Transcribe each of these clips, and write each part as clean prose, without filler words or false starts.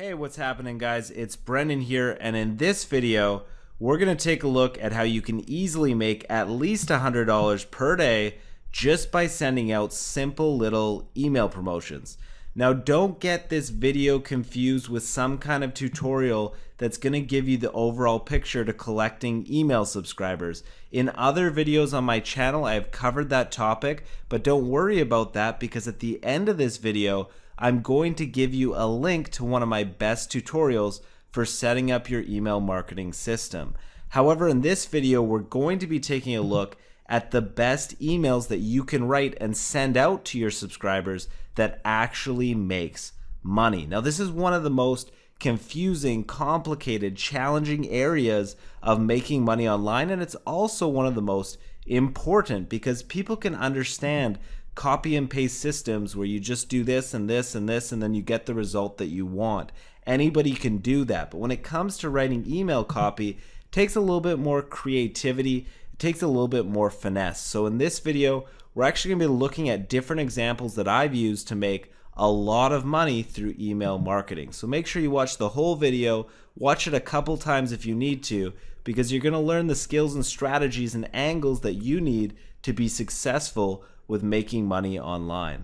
Hey, what's happening, guys? It's Brendan here, and in this video, we're going to take a look at how you can easily make at least $100 per day just by sending out simple little email promotions. Now, don't get this video confused with some kind of tutorial that's going to give you the overall picture to collecting email subscribers. In other videos on my channel, I have covered that topic, but don't worry about that because at the end of this video, I'm going to give you a link to one of my best tutorials for setting up your email marketing system. However, in this video, we're going to be taking a look at the best emails that you can write and send out to your subscribers that actually makes money. Now, this is one of the most confusing, complicated, challenging areas of making money online, and it's also one of the most important because people can understand copy and paste systems where you just do this and this and this and then you get the result that you want. Anybody can do that, but when it comes to writing email copy, it takes a little bit more creativity, it takes a little bit more finesse. So in this video, we're actually going to be looking at different examples that I've used to make a lot of money through email marketing. So make sure you watch the whole video, watch it a couple times if you need to, because you're going to learn the skills and strategies and angles that you need to be successful with making money online.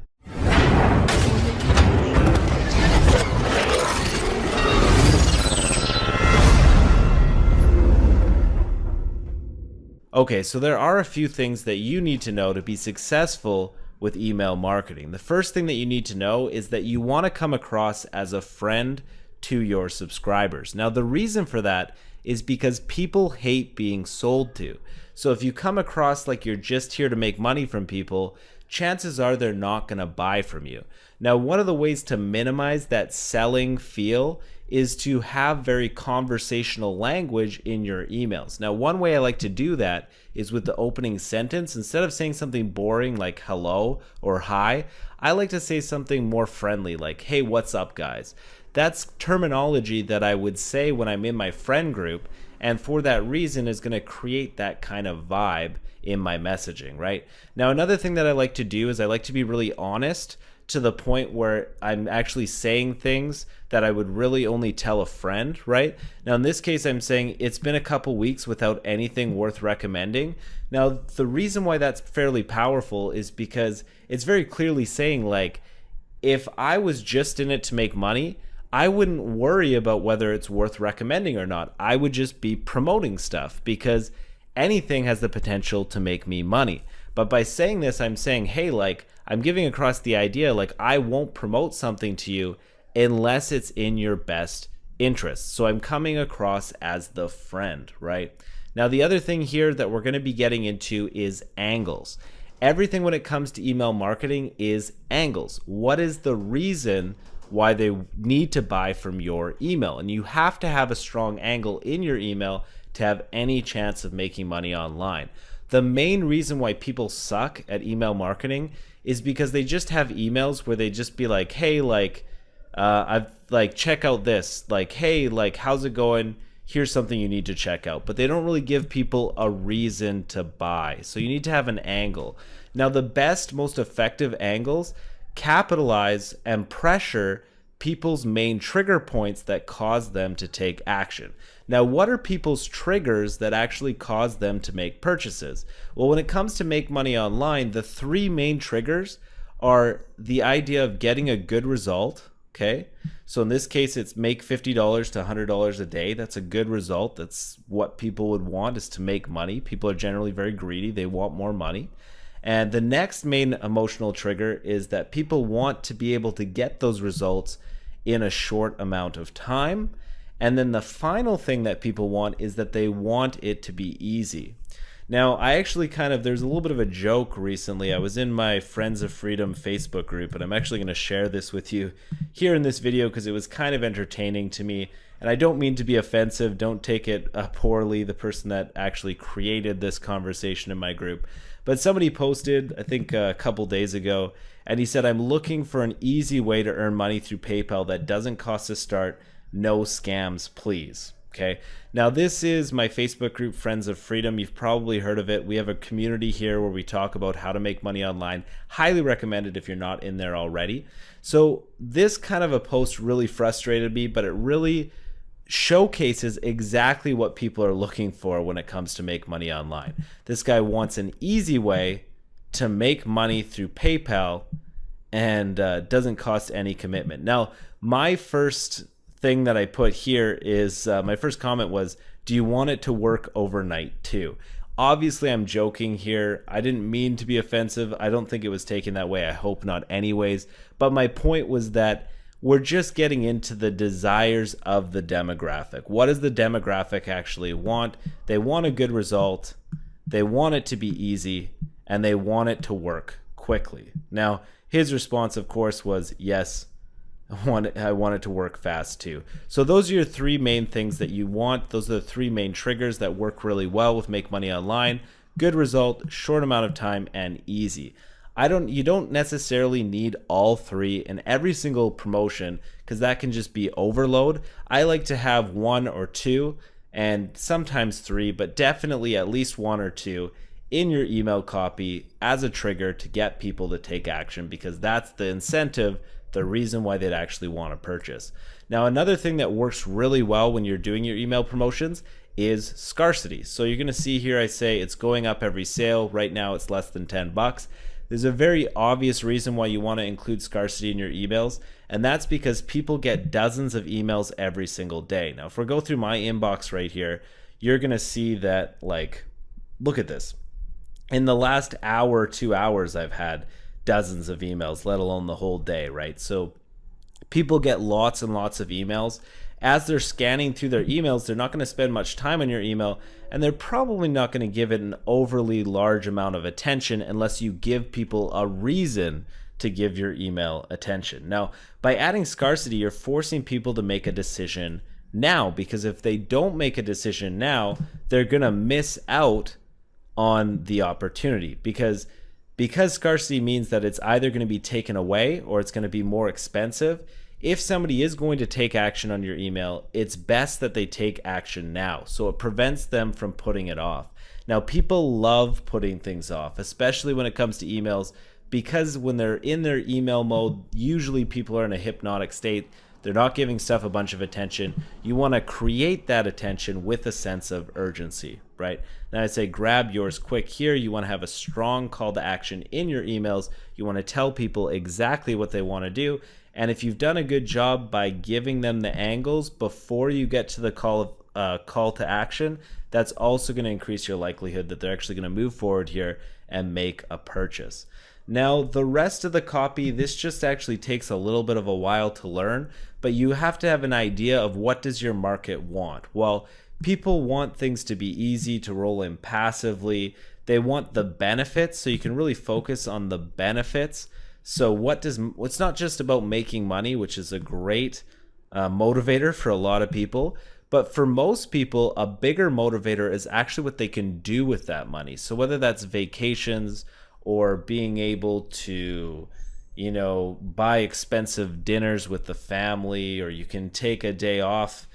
Okay, so there are a few things that you need to know to be successful with email marketing. The first thing that you need to know is that you want to come across as a friend to your subscribers. Now, the reason for that is because people hate being sold to. So if you come across like you're just here to make money from people, chances are they're not going to buy from you. Now, one of the ways to minimize that selling feel is to have very conversational language in your emails. Now, one way I like to do that is with the opening sentence. Instead of saying something boring like hello or hi, I like to say something more friendly like, hey, what's up, guys? That's terminology that I would say when I'm in my friend group, and for that reason is going to create that kind of vibe in my messaging, right? Now, another thing that I like to do is I like to be really honest to the point where I'm actually saying things that I would really only tell a friend, right? Now, in this case, I'm saying it's been a couple weeks without anything worth recommending. Now, the reason why that's fairly powerful is because it's very clearly saying, like, if I was just in it to make money, I wouldn't worry about whether it's worth recommending or not. I would just be promoting stuff because anything has the potential to make me money. But by saying this, I'm saying, hey, like, I'm giving across the idea, like, I won't promote something to you unless it's in your best interest. So I'm coming across as the friend, right? Now, the other thing here that we're going to be getting into is angles. Everything when it comes to email marketing is angles. What is the reason why they need to buy from your email? And you have to have a strong angle in your email to have any chance of making money online. The main reason why people suck at email marketing is because they just have emails where they just be like, hey, like, I've like, check out this, like, hey, like, how's it going? Here's something you need to check out. But they don't really give people a reason to buy. So you need to have an angle. Now, the best, most effective angles capitalize and pressure people's main trigger points that cause them to take action. Now, what are people's triggers that actually cause them to make purchases? Well, when it comes to make money online, the three main triggers are the idea of getting a good result, okay? So in this case, it's make $50 to $100 a day. That's a good result. That's what people would want, is to make money. People are generally very greedy. They want more money. And the next main emotional trigger is that people want to be able to get those results in a short amount of time. And then the final thing that people want is that they want it to be easy. Now, I actually there's a little bit of a joke recently. I was in my Friends of Freedom Facebook group, and I'm actually going to share this with you here in this video because it was kind of entertaining to me. And I don't mean to be offensive. Don't take it poorly, the person that actually created this conversation in my group. But somebody posted, I think a couple days ago, and he said, I'm looking for an easy way to earn money through PayPal that doesn't cost to start. No scams, please. Okay. Now, this is my Facebook group, Friends of Freedom. You've probably heard of it. We have a community here where we talk about how to make money online. Highly recommend it if you're not in there already. So this kind of a post really frustrated me, but it really showcases exactly what people are looking for when it comes to make money online. This guy wants an easy way to make money through PayPal and doesn't cost any commitment. Now, my first thing that I put here is my first comment was, do you want it to work overnight too? Obviously, I'm joking here. I didn't mean to be offensive. I don't think it was taken that way. I hope not anyways. But my point was that we're just getting into the desires of the demographic. What does the demographic actually want? They want a good result. They want it to be easy, and they want it to work quickly. Now, his response, of course, was, yes, I want it to work fast too. So those are your three main things that you want. Those are the three main triggers that work really well with Make Money Online. Good result, short amount of time, and easy. You don't necessarily need all three in every single promotion, because that can just be overload. I like to have one or two and sometimes three, but definitely at least one or two in your email copy as a trigger to get people to take action, because that's the incentive, the reason why they'd actually want to purchase. Now, another thing that works really well when you're doing your email promotions is scarcity. So you're going to see here I say it's going up every sale. Right now it's less than $10. There's a very obvious reason why you want to include scarcity in your emails, and that's because people get dozens of emails every single day. Now, if we go through my inbox right here, you're going to see that, like, look at this. In the last hour, 2 hours, I've had dozens of emails, let alone the whole day, right? So people get lots and lots of emails. As they're scanning through their emails, they're not going to spend much time on your email, and they're probably not going to give it an overly large amount of attention unless you give people a reason to give your email attention. Now, by adding scarcity, you're forcing people to make a decision now, because if they don't make a decision now, they're going to miss out on the opportunity, because scarcity means that it's either going to be taken away or it's going to be more expensive. If somebody is going to take action on your email, it's best that they take action now, so it prevents them from putting it off. Now, people love putting things off, especially when it comes to emails, because when they're in their email mode, usually people are in a hypnotic state. They're not giving stuff a bunch of attention. You want to create that attention with a sense of urgency, right? Now I say grab yours quick here. You want to have a strong call to action in your emails. You want to tell people exactly what they want to do. And if you've done a good job by giving them the angles before you get to the call to action, that's also going to increase your likelihood that they're actually going to move forward here and make a purchase. Now, the rest of the copy, this just actually takes a little bit of a while to learn, but you have to have an idea of what does your market want. Well, people want things to be easy to roll in passively. They want the benefits, so you can really focus on the benefits. So it's not just about making money, which is a great motivator for a lot of people, but for most people, a bigger motivator is actually what they can do with that money. So whether that's vacations or being able to, buy expensive dinners with the family, or you can take a day off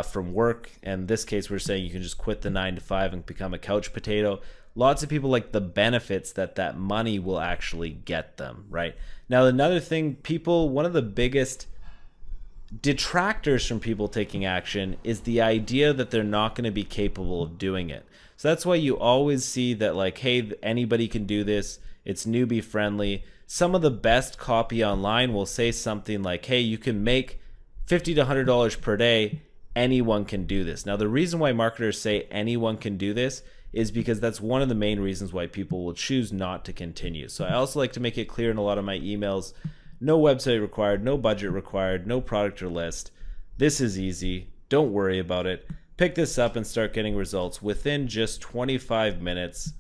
from work. In this case, we're saying you can just quit the 9-to-5 and become a couch potato. Lots of people like the benefits that money will actually get them, right? Now, another thing, one of the biggest detractors from people taking action is the idea that they're not going to be capable of doing it. So that's why you always see that, like, hey, anybody can do this. It's newbie friendly. Some of the best copy online will say something like, hey, you can make $50 to $100 per day. Anyone can do this. Now, the reason why marketers say anyone can do this is because that's one of the main reasons why people will choose not to continue. So I also like to make it clear in a lot of my emails, no website required, no budget required, no product or list. This is easy. Don't worry about it. Pick this up and start getting results within just 25 minutes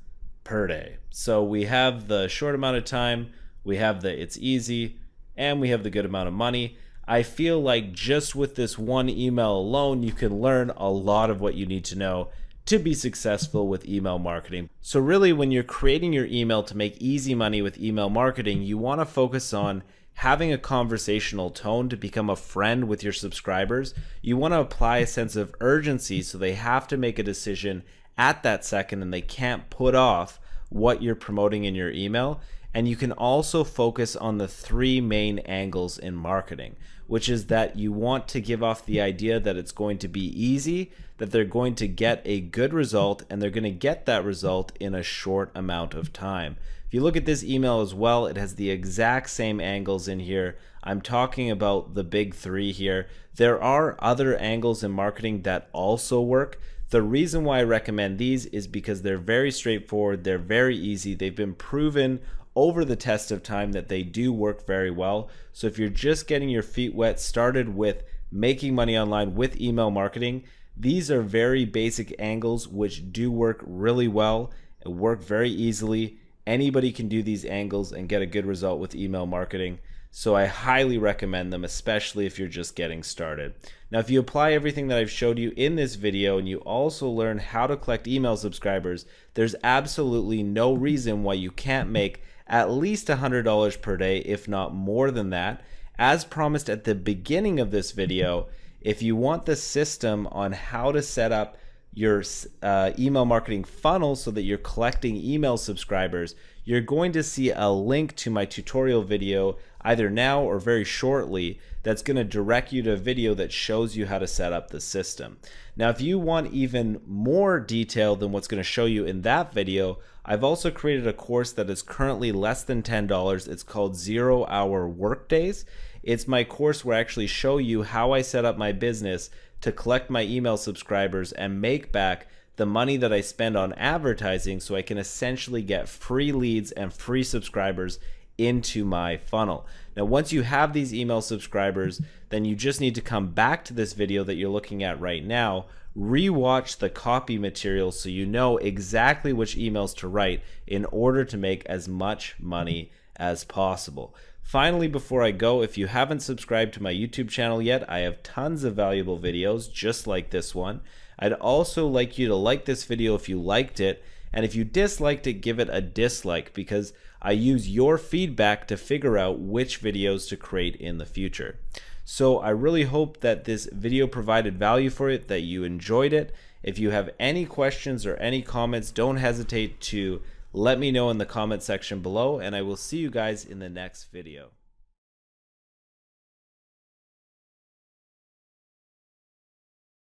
per day. So we have the short amount of time, we have the it's easy, and we have the good amount of money. I feel like just with this one email alone, you can learn a lot of what you need to know to be successful with email marketing. So really, when you're creating your email to make easy money with email marketing, you want to focus on having a conversational tone to become a friend with your subscribers. You want to apply a sense of urgency so they have to make a decision at that second and they can't put off what you're promoting in your email. And you can also focus on the three main angles in marketing, which is that you want to give off the idea that it's going to be easy, that they're going to get a good result, and they're going to get that result in a short amount of time. If you look at this email as well, it has the exact same angles in here. I'm talking about the big three here. There are other angles in marketing that also work. The reason why I recommend these is because they're very straightforward, they're very easy, they've been proven over the test of time that they do work very well. So if you're just getting your feet wet started with making money online with email marketing, these are very basic angles which do work really well and work very easily. Anybody can do these angles and get a good result with email marketing. So I highly recommend them, especially if you're just getting started. Now, if you apply everything that I've showed you in this video and you also learn how to collect email subscribers, there's absolutely no reason why you can't make at least $100 per day, if not more than that. As promised at the beginning of this video, if you want the system on how to set up your email marketing funnel so that you're collecting email subscribers, you're going to see a link to my tutorial video either now or very shortly that's going to direct you to a video that shows you how to set up the system. Now, if you want even more detail than what's going to show you in that video, I've also created a course that is currently less than $10. It's called 0 Hour Workdays. It's my course where I actually show you how I set up my business to collect my email subscribers and make back the money that I spend on advertising so I can essentially get free leads and free subscribers into my funnel. Now, once you have these email subscribers, then you just need to come back to this video that you're looking at right now, rewatch the copy material so you know exactly which emails to write in order to make as much money as possible. Finally, before I go, if you haven't subscribed to my YouTube channel yet, I have tons of valuable videos just like this one. I'd also like you to like this video if you liked it, and if you disliked it, give it a dislike, because I use your feedback to figure out which videos to create in the future. So I really hope that this video provided value for you, that you enjoyed it. If you have any questions or any comments, don't hesitate to let me know in the comment section below, and I will see you guys in the next video.